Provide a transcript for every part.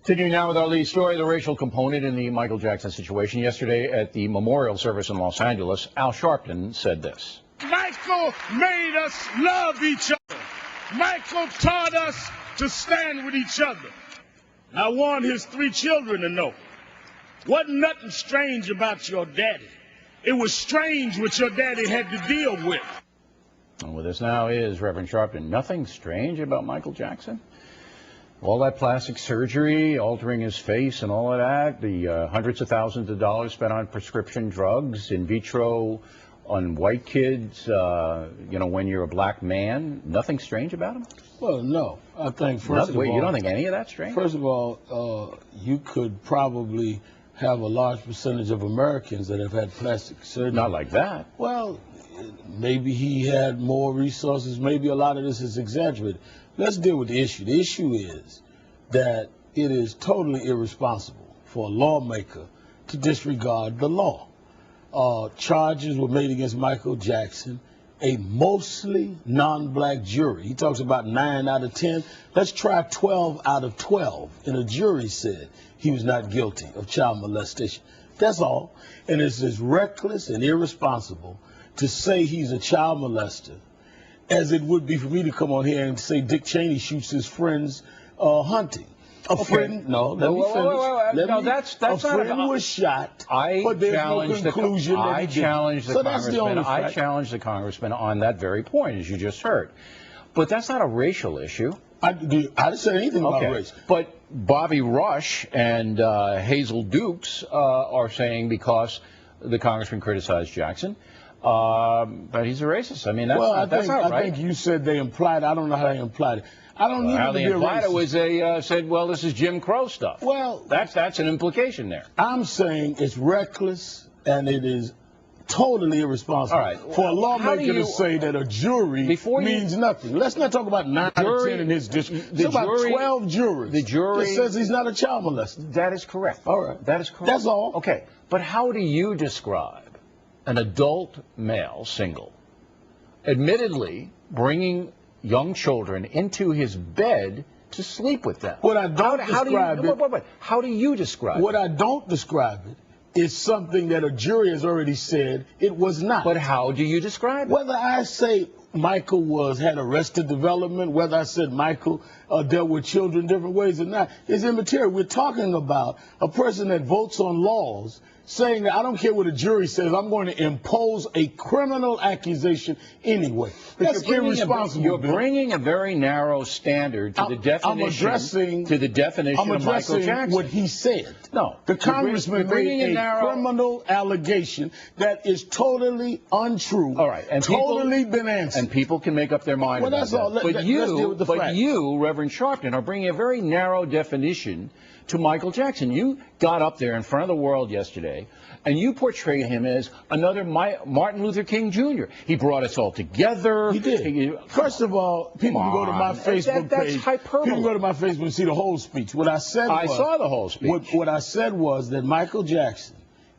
Continuing now with our lead story, the racial component in the Michael Jackson situation. Yesterday at the memorial service in Los Angeles, Al Sharpton said this. Michael made us love each other. Michael taught us to stand with each other. I want his 3 children to know, wasn't nothing strange about your daddy. It was strange what your daddy had to deal with. And with us now is Reverend Sharpton. Nothing strange about Michael Jackson? All that plastic surgery, altering his face and all of that, the hundreds of thousands of dollars spent on prescription drugs, in vitro on white kids, when you're a black man, nothing strange about him? Well, no. I think, first of all... You don't think any of that's strange? First of all, you could probably have a large percentage of Americans that have had plastic surgery. Not like that. Well, maybe he had more resources. Maybe a lot of this is exaggerated. Let's deal with the issue. The issue is that it is totally irresponsible for a lawmaker to disregard the law. Charges were made against Michael Jackson, a mostly non-black jury. He talks about 9 out of 10. Let's try 12 out of 12. And a jury said he was not guilty of child molestation. That's all. And it's as reckless and irresponsible to say he's a child molester as it would be for me to come on here and say Dick Cheney shoots his friends hunting. A friend, no, let me finish. No, that's a friend was shot, but there's no conclusion that he did. I challenged the congressman on that very point, as you just heard. But that's not a racial issue. I didn't say anything about race. But Bobby Rush and Hazel Dukes are saying, because the congressman criticized Jackson, but he's a racist. I mean, that's not right. I think you said they implied. I don't know how they implied it. I don't need how to they be a implied racist. It was they said, well, this is Jim Crow stuff. Well, that's an implication there. I'm saying it's reckless and it is totally irresponsible for a lawmaker to say that a jury means nothing. Let's not talk about 9 out of 10 in his district. It's about 12 jurors. The jury that says he's not a child molester. That is correct. All right. That is correct. That's all. Okay. But how do you describe an adult male, single, admittedly bringing young children into his bed to sleep with them? What I don't describe it. How do you describe it? What I don't describe it is something that a jury has already said it was not. But how do you describe it? Whether I say Michael had arrested development, whether I said Michael dealt with children different ways or not, is immaterial. We're talking about a person that votes on laws saying that I don't care what a jury says, I'm going to impose a criminal accusation anyway. That's irresponsible. You're bringing a very narrow standard to the definition. Of Michael Jackson. What he said. No, the congressman made a criminal allegation that is totally untrue. All right, and totally been answered. And people can make up their mind. Well, that's all. But you, Reverend Sharpton, are bringing a very narrow definition to Michael Jackson. You got up there in front of the world yesterday, and you portrayed him as another Martin Luther King Jr. He brought us all together. He did. First of all, people can go to my Facebook page. That's hyperbole. People can go to my Facebook and see the whole speech. What I said was... I saw the whole speech. What I said was that Michael Jackson,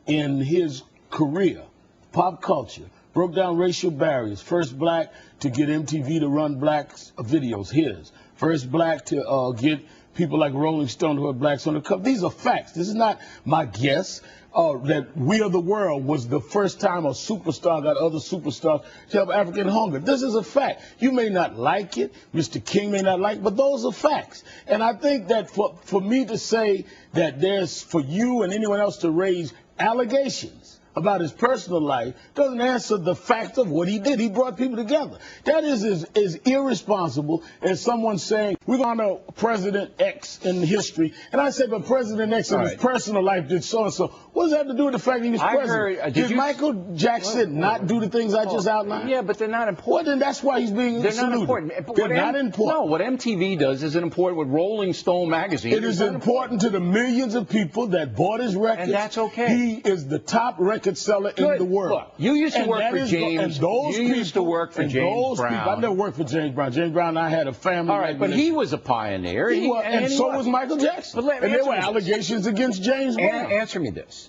in his career, pop culture, broke down racial barriers. First black to get MTV to run black videos, his. First black to get people like Rolling Stone who are blacks on the cover. These are facts. This is not my guess. That We Are the World was the first time a superstar got other superstars to have African hunger. This is a fact. You may not like it, Mr. King may not like it, but those are facts. And I think that for me to say that there's, for you and anyone else to raise allegations about his personal life doesn't answer the fact of what he did. He brought people together. That is as irresponsible as someone saying, we're going to President X in history. And I say, but President X in his personal life did so-and-so. What does that have to do with the fact that he was president? Did Michael Jackson not do the things I just outlined? Yeah, but they're not important. Well, then that's why he's being They're not important. They're not important. No, what MTV does isn't important with Rolling Stone magazine. It is important to the millions of people that bought his records. And that's okay. He is the top record seller in the world. Look, you used to work for James. You used to work for James Brown. I never worked for James Brown. James Brown and I had a family. All right, but he was a pioneer. He was, and so was Michael Jackson. And there were allegations against James Brown. Answer me this.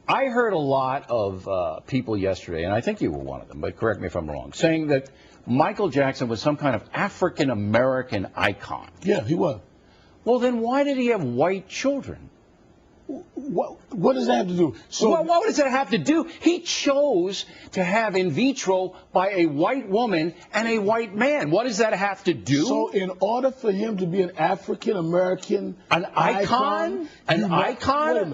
I heard a lot of people yesterday, and I think you were one of them, but correct me if I'm wrong, saying that Michael Jackson was some kind of African-American icon. Yeah, he was. Well, then why did he have white children? What does that have to do? So well, what does that have to do? He chose to have in vitro by a white woman and a white man. What does that have to do? So in order for him to be an African American, an icon,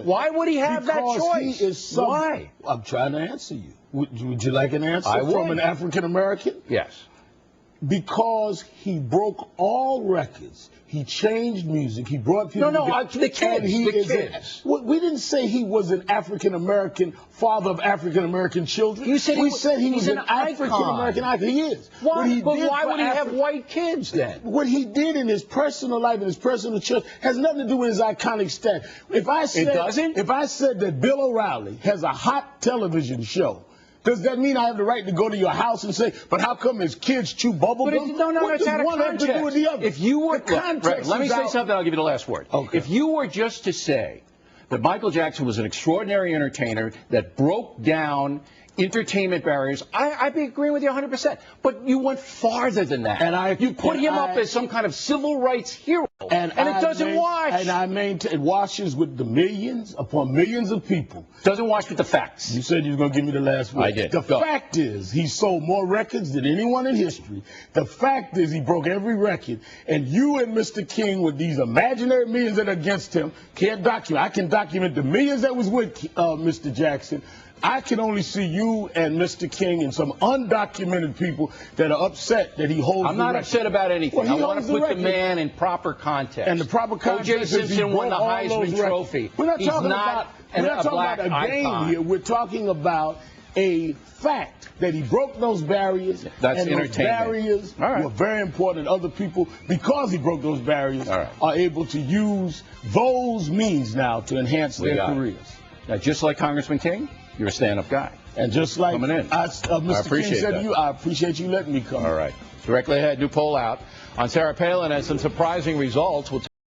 why would he have that choice? He is why? I'm trying to answer you. Would you like an answer from an African American? Yes. Because he broke all records. He changed music. He brought people together. The kids. We didn't say he was an African American father of African American children. You said we said he was an African American icon. He is. Why? But why would he have white kids then? What he did in his personal life and his personal church has nothing to do with his iconic status. If I said that Bill O'Reilly has a hot television show, does that mean I have the right to go to your house and say, but how come his kids chew bubble gum? No, it's out of one context. have to do with the other? If you were, let me say something, I'll give you the last word. Okay. If you were just to say that Michael Jackson was an extraordinary entertainer that broke down entertainment barriers, I'd be agreeing with you 100%. But you went farther than that. You put him up as some kind of civil rights hero, and it doesn't wash. And I maintain it washes with the millions upon millions of people. Doesn't wash with the facts. You said you were going to give me the last word. I did. The fact is, he sold more records than anyone in history. The fact is, he broke every record. And you and Mr. King, with these imaginary millions that are against him, can't document. I can document the millions that was with Mr. Jackson. I can only see you and Mr. King and some undocumented people that are upset that he holds I'm not upset about anything. Well, I want to put the man in proper context. And the proper context O.J. Simpson won the Heisman Trophy. We're not talking about a game here. We're talking about a fact that he broke those barriers. That's and those barriers were very important. And other people, because he broke those barriers, are able to use those means now to enhance their careers. Now, just like Congressman King, you're a stand-up guy. And just like Mr. King said to you, I appreciate you letting me come. All right. Directly ahead, new poll out on Sarah Palin and some surprising results.